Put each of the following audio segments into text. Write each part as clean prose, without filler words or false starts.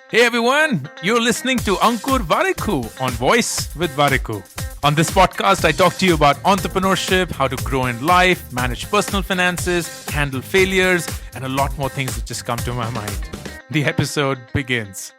Hey everyone, you're listening to Ankur Warikoo on Woice with Warikoo. On this podcast, I talk to you about entrepreneurship, how to grow in life, manage personal finances, handle failures, and a lot more things that just come to my mind. The episode begins.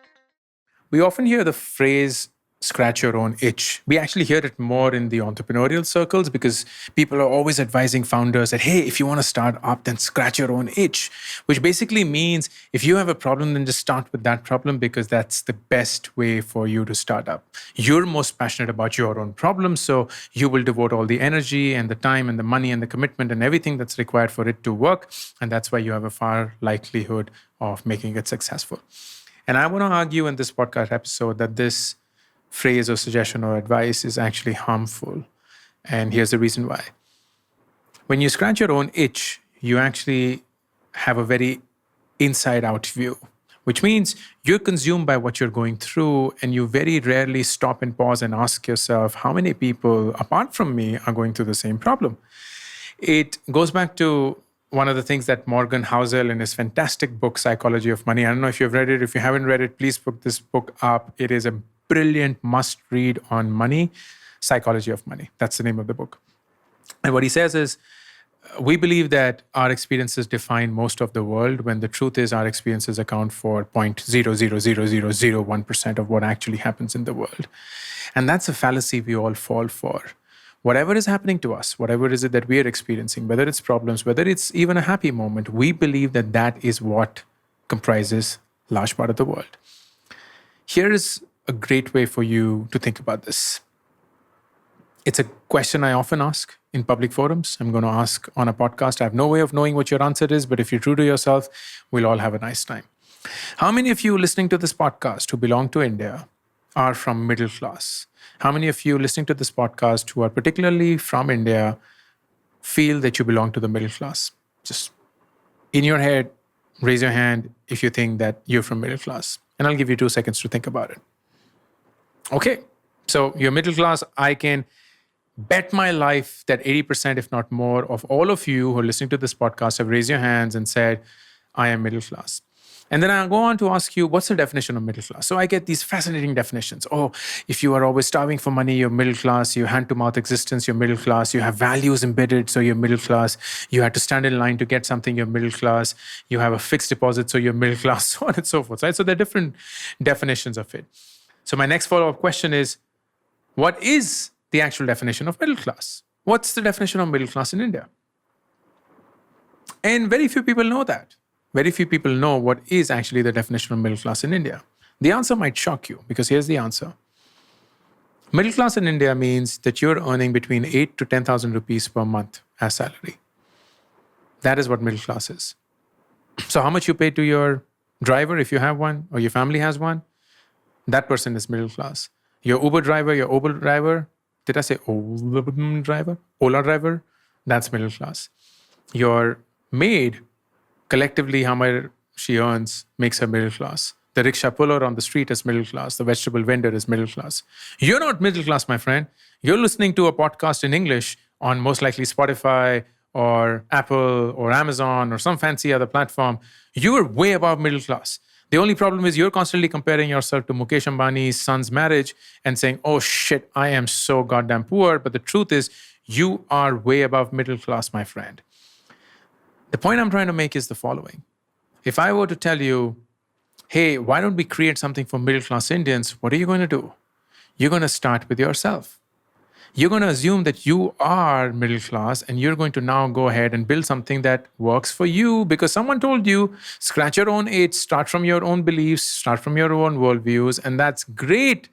We often hear the phrase, scratch your own itch. We actually hear it more in the entrepreneurial circles because people are always advising founders that, hey, if you want to start up, then scratch your own itch, which basically means if you have a problem, then just start with that problem because that's the best way for you to start up. You're most passionate about your own problem, so you will devote all the energy and the time and the money and the commitment and everything that's required for it to work. And that's why you have a far likelihood of making it successful. And I want to argue in this podcast episode that this phrase or suggestion or advice is actually harmful. And here's the reason why. When you scratch your own itch, you actually have a very inside out view, which means you're consumed by what you're going through and you very rarely stop and pause and ask yourself, how many people apart from me are going through the same problem? It goes back to one of the things that Morgan Housel in his fantastic book, Psychology of Money. I don't know if you've read it. If you haven't read it, please pick this book up. It is a brilliant must read on money, Psychology of Money. That's the name of the book. And what he says is, we believe that our experiences define most of the world when the truth is our experiences account for 0.0000001% of what actually happens in the world. And that's a fallacy we all fall for. Whatever is happening to us, whatever is it that we are experiencing, whether it's problems, whether it's even a happy moment, we believe that that is what comprises a large part of the world. Here is a great way for you to think about this. It's a question I often ask in public forums. I'm going to ask on a podcast. I have no way of knowing what your answer is, but if you're true to yourself, we'll all have a nice time. How many of you listening to this podcast who belong to India are from middle class? How many of you listening to this podcast who are particularly from India feel that you belong to the middle class? Just in your head, raise your hand if you think that you're from middle class. And I'll give you 2 seconds to think about it. Okay, so you're middle class. I can bet my life that 80%, if not more, of all of you who are listening to this podcast have raised your hands and said, I am middle class. And then I'll go on to ask you, what's the definition of middle class? So I get these fascinating definitions. Oh, if you are always starving for money, you're middle class. You hand-to-mouth existence, you're middle class. You have values embedded, so you're middle class. You had to stand in line to get something, you're middle class. You have a fixed deposit, so you're middle class, so on and so forth. Right? So there are different definitions of it. So my next follow-up question is, what is the actual definition of middle class? What's the definition of middle class in India? And very few people know that. Very few people know what is actually the definition of middle class in India. The answer might shock you because here's the answer. Middle class in India means that you're earning between 8 to 10,000 rupees per month as salary. That is what middle class is. So how much you pay to your driver if you have one or your family has one, that person is middle class. Your Uber driver, did I say Ola driver? That's middle class. Your maid, collectively, how much she earns makes her middle class. The rickshaw puller on the street is middle class. The vegetable vendor is middle class. You're not middle class, my friend. You're listening to a podcast in English on most likely Spotify or Apple or Amazon or some fancy other platform. You are way above middle class. The only problem is you're constantly comparing yourself to Mukesh Ambani's son's marriage and saying, oh shit, I am so goddamn poor. But the truth is you are way above middle class, my friend. The point I'm trying to make is the following. If I were to tell you, hey, why don't we create something for middle-class Indians? What are you going to do? You're going to start with yourself. You're going to assume that you are middle class and you're going to now go ahead and build something that works for you because someone told you, scratch your own itch, start from your own beliefs, start from your own worldviews, and that's great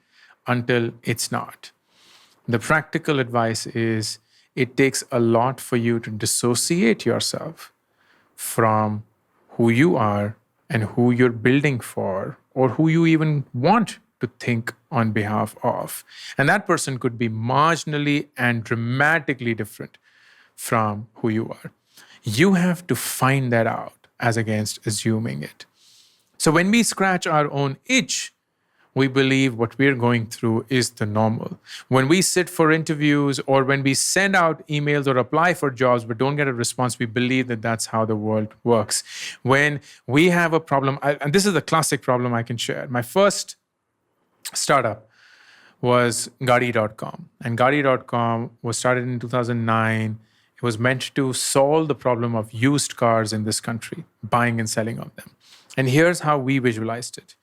until it's not. The practical advice is it takes a lot for you to dissociate yourself from who you are and who you're building for or who you even want to think on behalf of. And that person could be marginally and dramatically different from who you are. You have to find that out as against assuming it. So when we scratch our own itch, we believe what we're going through is the normal. When we sit for interviews or when we send out emails or apply for jobs but don't get a response, we believe that that's how the world works. When we have a problem, and this is a classic problem I can share. My first startup was Gadi.com. And Gadi.com was started in 2009. It was meant to solve the problem of used cars in this country, buying and selling of them. And here's how we visualized it.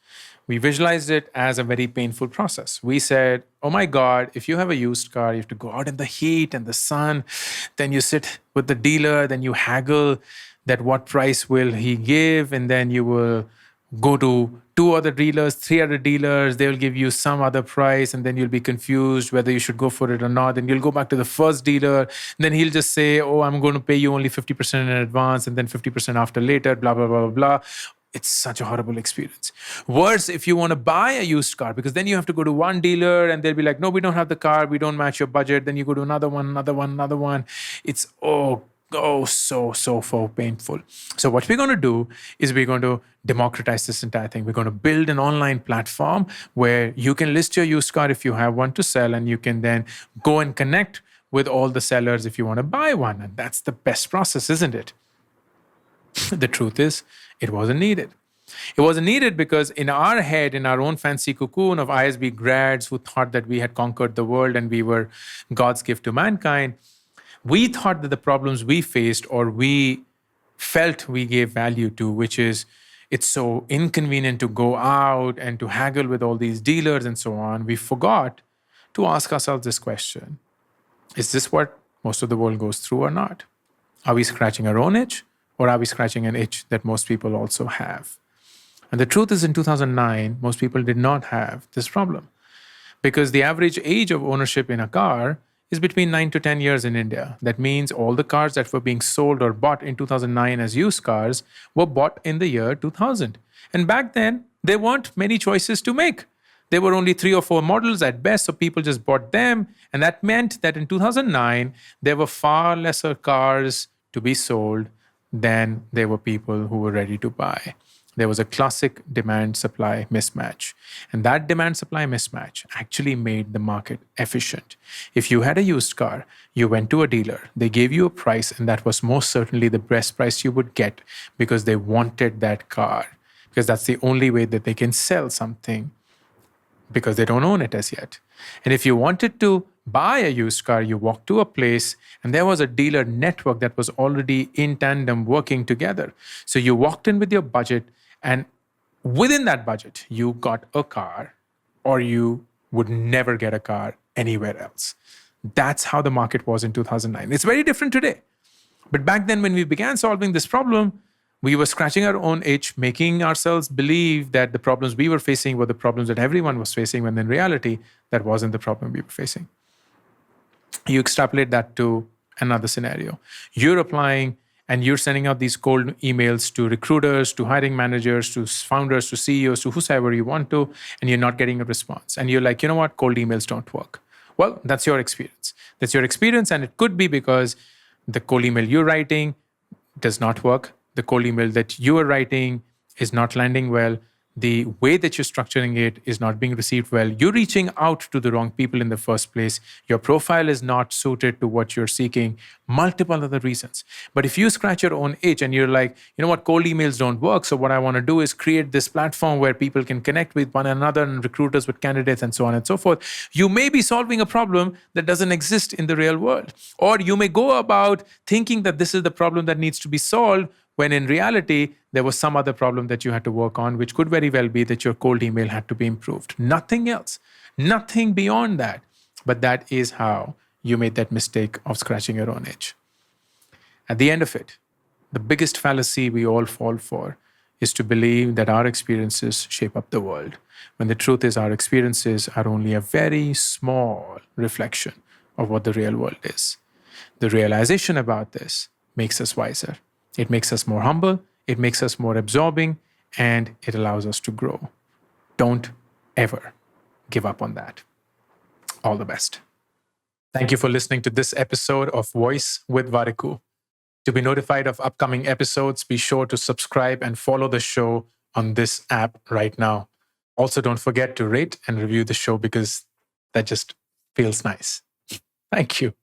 We visualized it as a very painful process. We said, oh my God, if you have a used car, you have to go out in the heat and the sun, then you sit with the dealer, then you haggle that what price will he give, and then you will go to 2 other dealers, 3 other dealers, they will give you some other price, and then you'll be confused whether you should go for it or not. Then you'll go back to the first dealer, and then he'll just say, oh, I'm going to pay you only 50% in advance and then 50% after later, blah, blah, blah, blah, blah. It's such a horrible experience. Worse, if you want to buy a used car, because then you have to go to one dealer and they'll be like, no, we don't have the car, we don't match your budget. Then you go to another one, another one, another one. It's so painful. So what we're going to do is we're going to democratize this entire thing. We're going to build an online platform where you can list your used car if you have one to sell, and you can then go and connect with all the sellers if you want to buy one. And that's the best process, isn't it? The truth is, it wasn't needed. It wasn't needed because in our head, in our own fancy cocoon of ISB grads who thought that we had conquered the world and we were God's gift to mankind, we thought that the problems we faced or we felt we gave value to, which is it's so inconvenient to go out and to haggle with all these dealers and so on, we forgot to ask ourselves this question. Is this what most of the world goes through or not? Are we scratching our own itch, or are we scratching an itch that most people also have? And the truth is, in 2009, most people did not have this problem because the average age of ownership in a car is between 9 to 10 years in India. That means all the cars that were being sold or bought in 2009 as used cars were bought in the year 2000. And back then, there weren't many choices to make. There were only 3 or 4 models at best, so people just bought them. And that meant that in 2009, there were far lesser cars to be sold than there were people who were ready to buy. There was a classic demand-supply mismatch. And that demand-supply mismatch actually made the market efficient. If you had a used car, you went to a dealer, they gave you a price, and that was most certainly the best price you would get because they wanted that car, because that's the only way that they can sell something because they don't own it as yet. And if you wanted to buy a used car, you walked to a place and there was a dealer network that was already in tandem working together. So you walked in with your budget, and within that budget, you got a car, or you would never get a car anywhere else. That's how the market was in 2009. It's very different today. But back then, when we began solving this problem, we were scratching our own itch, making ourselves believe that the problems we were facing were the problems that everyone was facing, when in reality, that wasn't the problem we were facing. You extrapolate that to another scenario. You're applying and you're sending out these cold emails to recruiters, to hiring managers, to founders, to CEOs, to whosoever you want to, and you're not getting a response. And you're like, you know what? Cold emails don't work. Well, that's your experience. That's your experience, and it could be because the cold email you're writing does not work. The cold email that you are writing is not landing well. The way that you're structuring it is not being received well. You're reaching out to the wrong people in the first place. Your profile is not suited to what you're seeking. Multiple other reasons. But if you scratch your own itch and you're like, you know what, cold emails don't work. So what I want to do is create this platform where people can connect with one another and recruiters with candidates and so on and so forth. You may be solving a problem that doesn't exist in the real world. Or you may go about thinking that this is the problem that needs to be solved, when in reality, there was some other problem that you had to work on, which could very well be that your cold email had to be improved. Nothing else, nothing beyond that. But that is how you made that mistake of scratching your own itch. At the end of it, the biggest fallacy we all fall for is to believe that our experiences shape up the world, when the truth is our experiences are only a very small reflection of what the real world is. The realization about this makes us wiser. It makes us more humble, it makes us more absorbing, and it allows us to grow. Don't ever give up on that. All the best. Thank you for listening to this episode of Woice with Warikoo. To be notified of upcoming episodes, be sure to subscribe and follow the show on this app right now. Also, don't forget to rate and review the show because that just feels nice. Thank you.